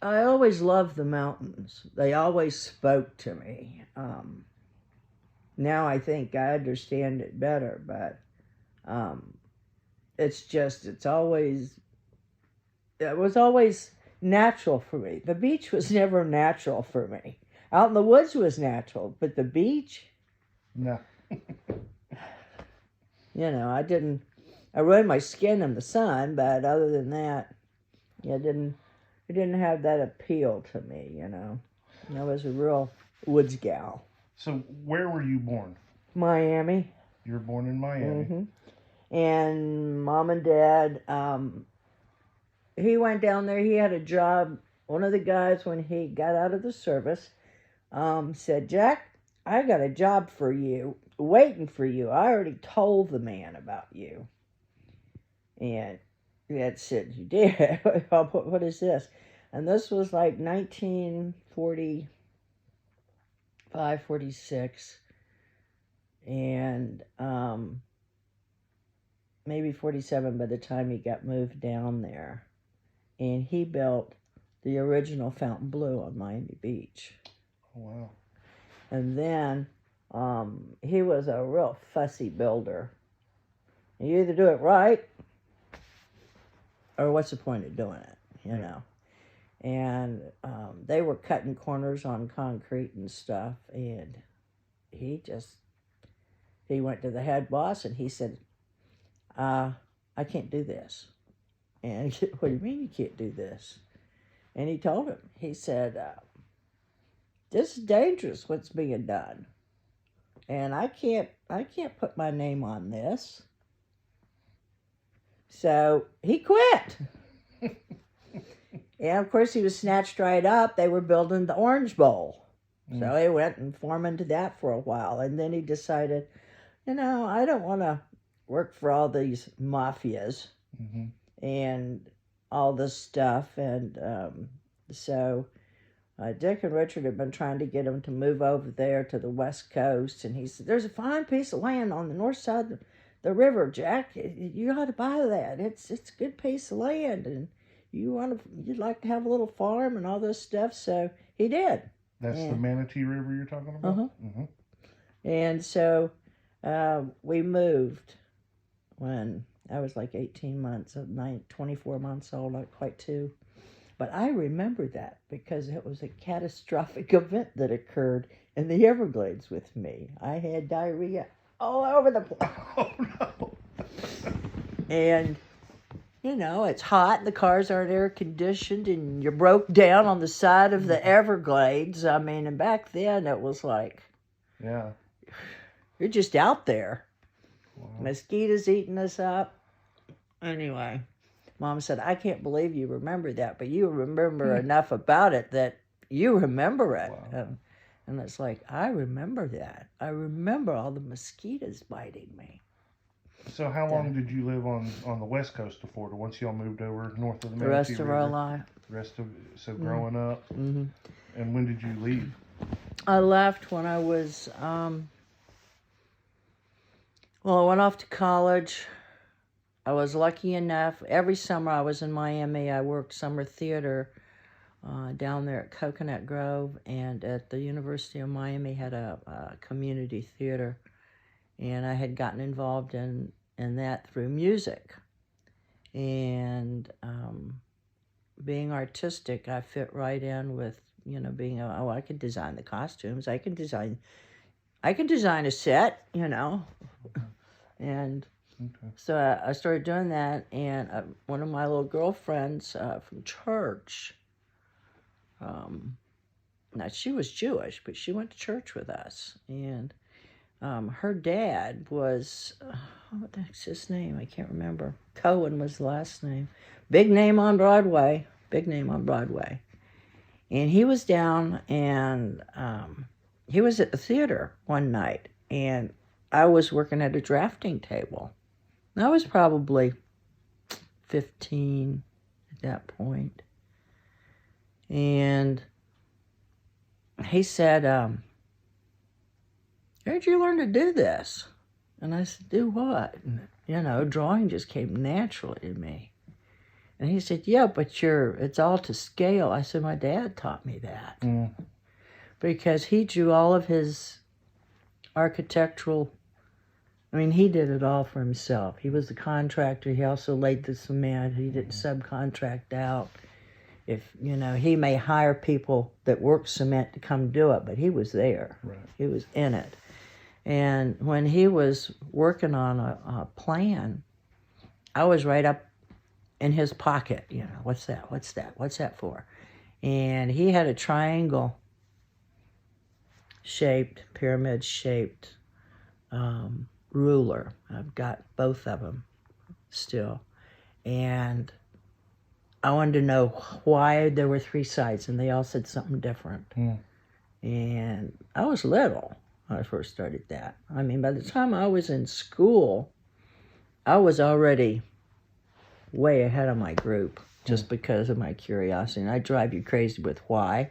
I always loved the mountains. They always spoke to me. Now I think I understand it better, but um, it was always natural for me. The beach was never natural for me. Out in the woods was natural, but the beach, No. I ruined my skin in the sun, but other than that, it didn't have that appeal to me. I was a real woods gal. So where were you born? Miami. You were born in Miami. Mm-hmm. And mom and dad, he went down there. He had a job. One of the guys, when he got out of the service, said, Jack, I got a job for you, waiting for you. I already told the man about you. And Dad said, you did? What is this? And this was like 1945, 46. And maybe 47 by the time he got moved down there. And he built the original Fontainebleau on Miami Beach. Oh, wow. And then he was a real fussy builder. You either do it right, or what's the point of doing it, you know? And they were cutting corners on concrete and stuff, and he went to the head boss and he said, I can't do this. And he said, what do you mean you can't do this? And he told him, he said, this is dangerous what's being done. And I can't put my name on this. So he quit. And of course he was snatched right up. They were building the Orange Bowl. So he went and formed into that for a while. And then he decided, I don't want to work for all these mafias and all this stuff. And so Dick and Richard had been trying to get him to move over there to the West Coast. And he said, there's a fine piece of land on the north side of the river, Jack. You ought to buy that. It's a good piece of land. And you'd like to have a little farm and all this stuff. So he did. That's the Manatee River you're talking about? Uh-huh. And so we moved when I was like 18 months, 24 months old, not quite 2. But I remember that because it was a catastrophic event that occurred in the Everglades with me. I had diarrhea all over the place. Oh, no. And, it's hot and the cars aren't air conditioned and you're broke down on the side of the Everglades. I mean, and back then it was like, yeah, you're just out there. Wow. Mosquitoes eating us up. Anyway, Mom said, I can't believe you remember that, but you remember enough about it that you remember it. Wow. And it's like, I remember that. I remember all the mosquitoes biting me. So how long did you live on the west coast of Florida once y'all moved over north of the Manatee River? The rest of our life. Growing up. Mm-hmm. And when did you leave? I left when I was, I went off to college. I was lucky enough. Every summer I was in Miami. I worked summer theater down there at Coconut Grove, and at the University of Miami had a community theater. And I had gotten involved in that through music. And being artistic, I fit right in with, being, I could design the costumes. I can design a set, And so I started doing that. And one of my little girlfriends from church, now she was Jewish, but she went to church with us. And her dad was, what the heck's his name? I can't remember. Cohen was the last name. Big name on Broadway. And he was down, and he was at the theater one night, and I was working at a drafting table. I was probably 15 at that point. And he said, where'd you learn to do this? And I said, do what? And, drawing just came naturally to me. And he said, yeah, but it's all to scale. I said, my dad taught me that. Because he drew all of his architectural, I mean, he did it all for himself. He was the contractor. He also laid the cement. He didn't subcontract out. If, he may hire people that work cement to come do it, but he was there. Right. He was in it. And when he was working on a plan, I was right up in his pocket. What's that? What's that? What's that for? And he had a triangle shaped, pyramid shaped ruler. I've got both of them still. And I wanted to know why there were 3 sides, and they all said something different. And I was little when I first started that. I mean, by the time I was in school, I was already way ahead of my group just because of my curiosity. And I drive you crazy with why,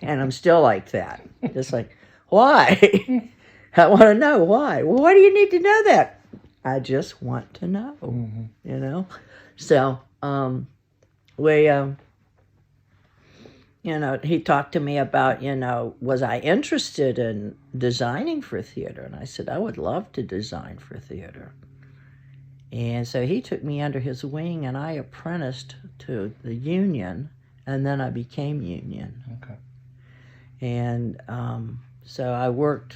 and I'm still like that. Just like, why? I want to know why. Well, why do you need to know that? I just want to know, So, we, he talked to me about, was I interested in designing for theater? And I said, I would love to design for theater. And so he took me under his wing, and I apprenticed to the union, and then I became union. Okay. And so I worked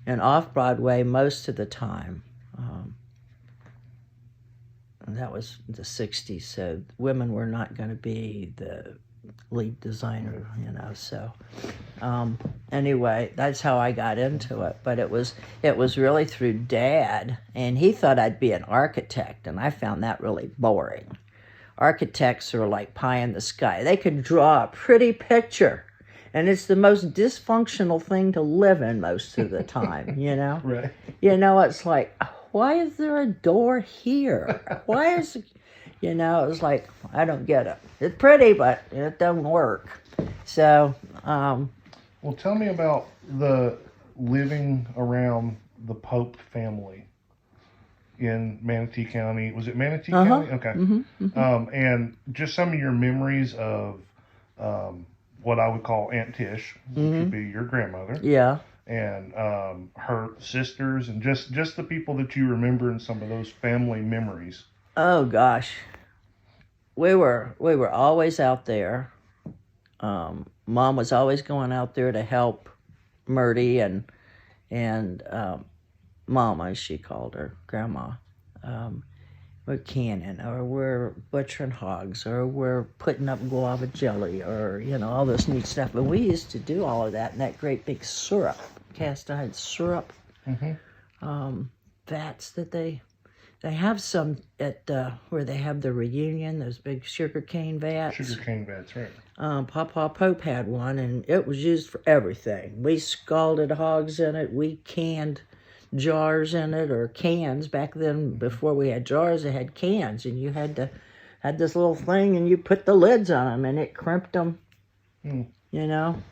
in off-Broadway most of the time. And that was the 60s, so women were not going to be the lead designer, so anyway, that's how I got into it. But it was really through Dad, and he thought I'd be an architect, and I found that really boring. Architects are like pie in the sky. They can draw a pretty picture, and it's the most dysfunctional thing to live in most of the time, Right. It's like, why is there a door here? Why is it was like, I don't get it. It's pretty, but it doesn't work. So, well, tell me about the living around the Pope family in Manatee County. Was it Manatee County? Okay. And just some of your memories of what I would call Aunt Tish, which would be your grandmother. Yeah. And her sisters, and just the people that you remember in some of those family memories. Oh gosh, we were always out there. Mom was always going out there to help Murdy and Mama, as she called her, Grandma. We're canning, or we're butchering hogs, or we're putting up guava jelly, or all this neat stuff. And we used to do all of that in that great big syrup, cast iron syrup. Vats that they have some at where they have the reunion, those big sugar cane vats. Sugar cane vats, right. Papa Pope had one, and it was used for everything. We scalded hogs in it. We canned jars in it, or cans. Back then, before we had jars, they had cans, and you had this little thing, and you put the lids on them, and it crimped them.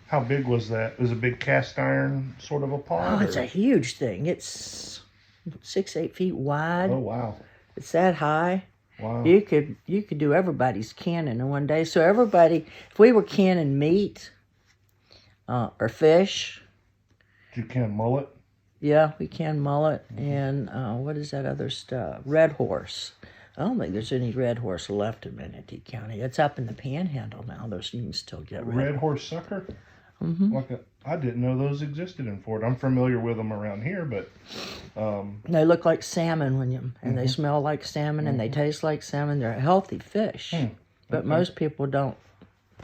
How big was that? It was a big cast iron sort of a pot? Oh, it's a huge thing. It's 6-8 feet wide. Oh, wow. It's that high. Wow. You could do everybody's canning in one day. So everybody, if we were canning meat or fish. Did you can mullet? Yeah, we can mullet. And what is that other stuff? Red horse. I don't think there's any red horse left in Manatee County. It's up in the Panhandle now. You can still get red horse sucker. I didn't know those existed in Fort. I'm familiar with them around here, but they look like salmon and they smell like salmon and they taste like salmon. They're a healthy fish, but most people don't.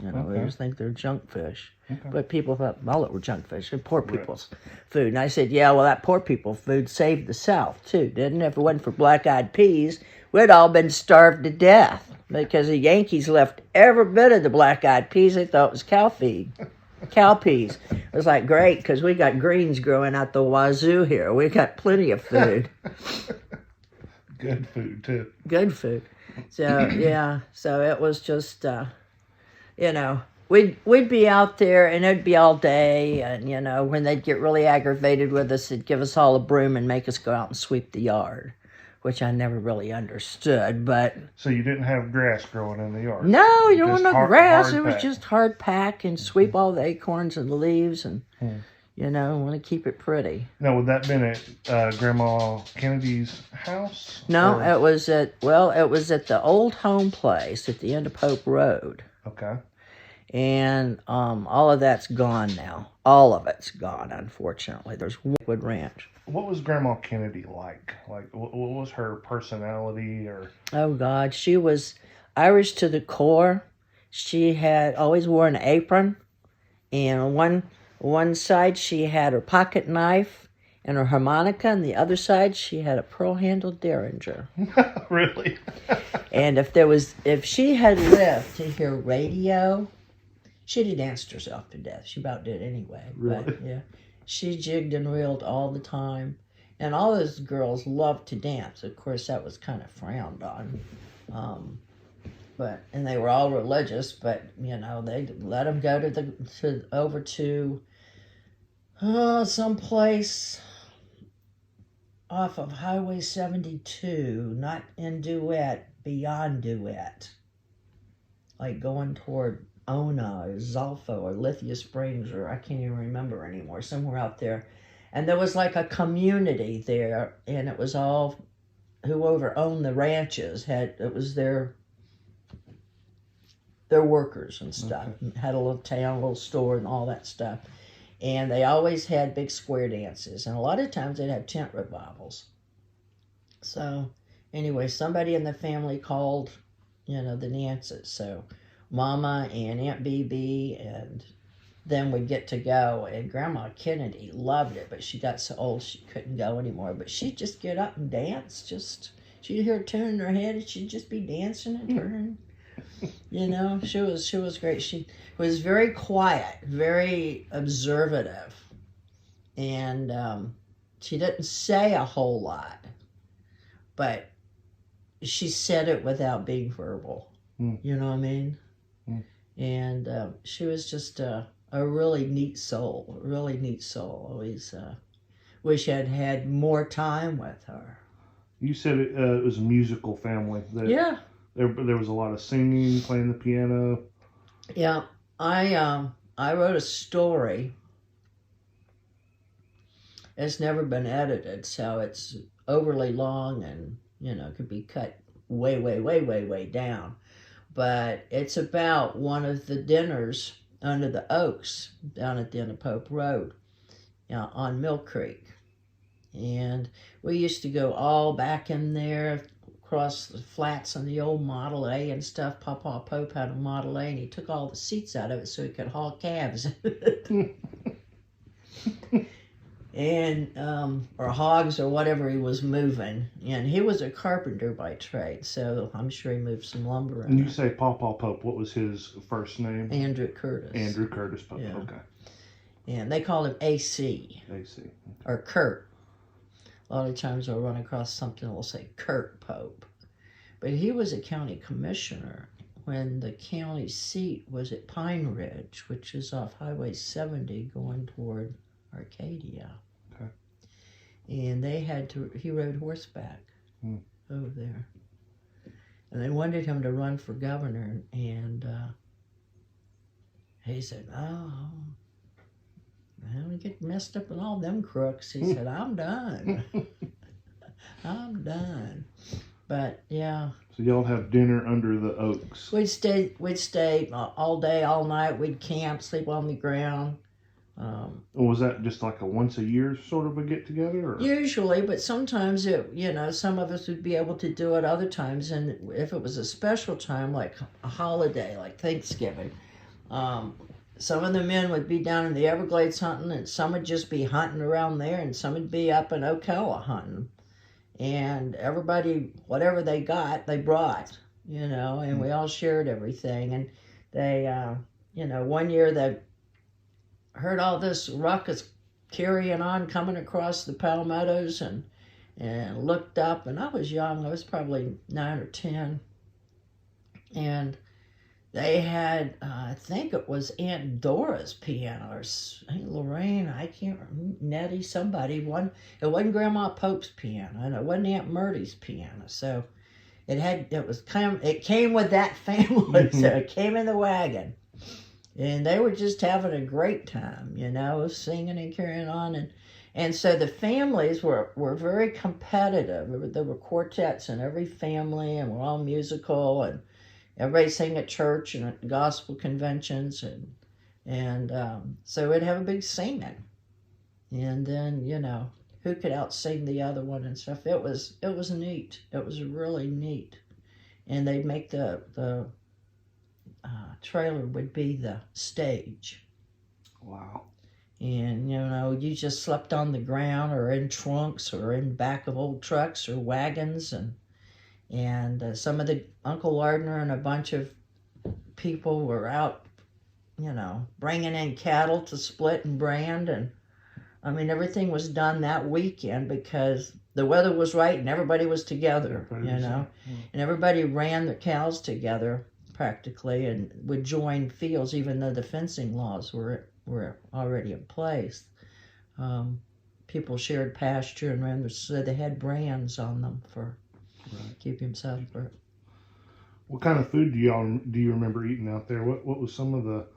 They just think they're junk fish. But people thought mullet were junk fish and poor people's food. And I said, yeah, well, that poor people food saved the South too, didn't it? If it wasn't for black-eyed peas, we'd all been starved to death because the Yankees left every bit of the black-eyed peas they thought was cow feed. Cow peas. It was like, great, because we got greens growing out the wazoo here. We got plenty of food. Good food, too. Good food. So, yeah. So it was just, we'd be out there, and it'd be all day. And, when they'd get really aggravated with us, they'd give us all a broom and make us go out and sweep the yard. which I never really understood. But So you didn't have grass growing in the yard? no, you don't want Just no grass. hard It was pack. just hard pack and sweep all the acorns and the leaves and, want to keep it pretty. Now, would that been at Grandma Kennedy's house? No, or- it was at the old home place at the end of Pope Road. Okay. And all of that's gone now. All of it's gone, unfortunately. There's Wood Ranch. What was Grandma Kennedy like? Like, what was her personality? Or Oh, God. She was Irish to the core. She had always wore an apron. And on one side, she had her pocket knife and her harmonica. And the other side, she had a pearl-handled derringer. Really? And if she had lived to hear radio, she'd have danced herself to death. She about did anyway. Really? But, yeah. She jigged and reeled all the time. And all those girls loved to dance. Of course, that was kind of frowned on. And they were all religious, but, they let them go over to someplace off of Highway 72, not in Duet, beyond Duet. Like going toward Ona or Zolfo or Lithia Springs, or I can't even remember anymore, somewhere out there. And there was like a community there, and it was all whoever owned the ranches it was their workers and stuff. Okay. Had a little town, a little store, and all that stuff. And they always had big square dances, and a lot of times they'd have tent revivals. So anyway, somebody in the family called, the dances. So Mama and Aunt BB and them would get to go, and Grandma Kennedy loved it, but she got so old she couldn't go anymore. But she'd just get up and dance. She'd hear a tune in her head, and she'd just be dancing and turning. She was great. She was very quiet, very observative, and she didn't say a whole lot, but she said it without being verbal. You know what I mean? And she was just a really neat soul, Always wish I'd had more time with her. You said it was a musical family. Yeah. There was a lot of singing, playing the piano. Yeah. I wrote a story. It's never been edited, so it's overly long and, could be cut way, way, way, way, way down. But it's about one of the dinners under the oaks down at the end of Pope Road on Mill Creek. And we used to go all back in there, across the flats on the old Model A and stuff. Papa Pope had a Model A, and he took all the seats out of it so he could haul calves. And or hogs or whatever he was moving. And he was a carpenter by trade, so I'm sure he moved some lumber in. And you say Papa Pope, what was his first name? Andrew Curtis. Andrew Curtis Pope, yeah. Okay. And they called him AC. AC. Okay. Or Kurt. A lot of times I'll run across something that will say Kurt Pope. But he was a county commissioner when the county seat was at Pine Ridge, which is off Highway 70 going toward Arcadia. Okay. And he rode horseback over there. And they wanted him to run for governor, and he said, "Oh, I don't get messed up in all them crooks." He said, "I'm done. I'm done." But yeah. So y'all have dinner under the oaks. We'd stay all day, all night. We'd camp, sleep on the ground. Was that just like a once a year sort of a get together? Usually, but sometimes some of us would be able to do it other times, and if it was a special time like a holiday, like Thanksgiving, some of the men would be down in the Everglades hunting, and some would just be hunting around there, and some would be up in Ocala hunting. And everybody, whatever they got, they brought, and we all shared everything. And they, one year they heard all this ruckus carrying on coming across the Palmettos and looked up, and I was young. I was probably 9 or 10. And They had, I think it was Aunt Dora's piano, or Aunt Lorraine, I can't remember, Nettie, somebody. It wasn't Grandma Pope's piano, and it wasn't Aunt Murty's piano. So it came with that family, so it came in the wagon. And they were just having a great time, singing and carrying on. And so the families were very competitive. There were quartets in every family, and we're all musical, and everybody sang at church and at gospel conventions. And so we'd have a big singing. And then, who could out-sing the other one and stuff. It was neat. It was really neat. And they'd make the trailer would be the stage. Wow. And, you just slept on the ground or in trunks or in back of old trucks or wagons. And some of the Uncle Lardner and a bunch of people were out, bringing in cattle to split and brand. And, everything was done that weekend because the weather was right and everybody was together, And everybody ran their cows together practically and would join fields even though the fencing laws were already in place. People shared pasture and ran, so they had brands on them for keep him separate. What kind of food do you remember eating out there? What was some of the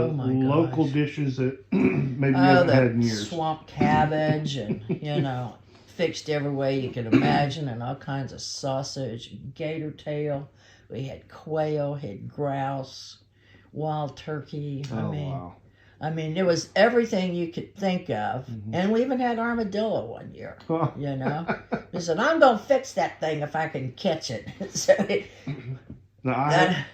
local dishes that maybe you haven't had in years? Swamp cabbage and fixed every way you could imagine, and all kinds of sausage, and gator tail. We had quail, had grouse, wild turkey. Wow. It was everything you could think of. Mm-hmm. And we even had armadillo one year, He said, I'm going to fix that thing if I can catch it. So I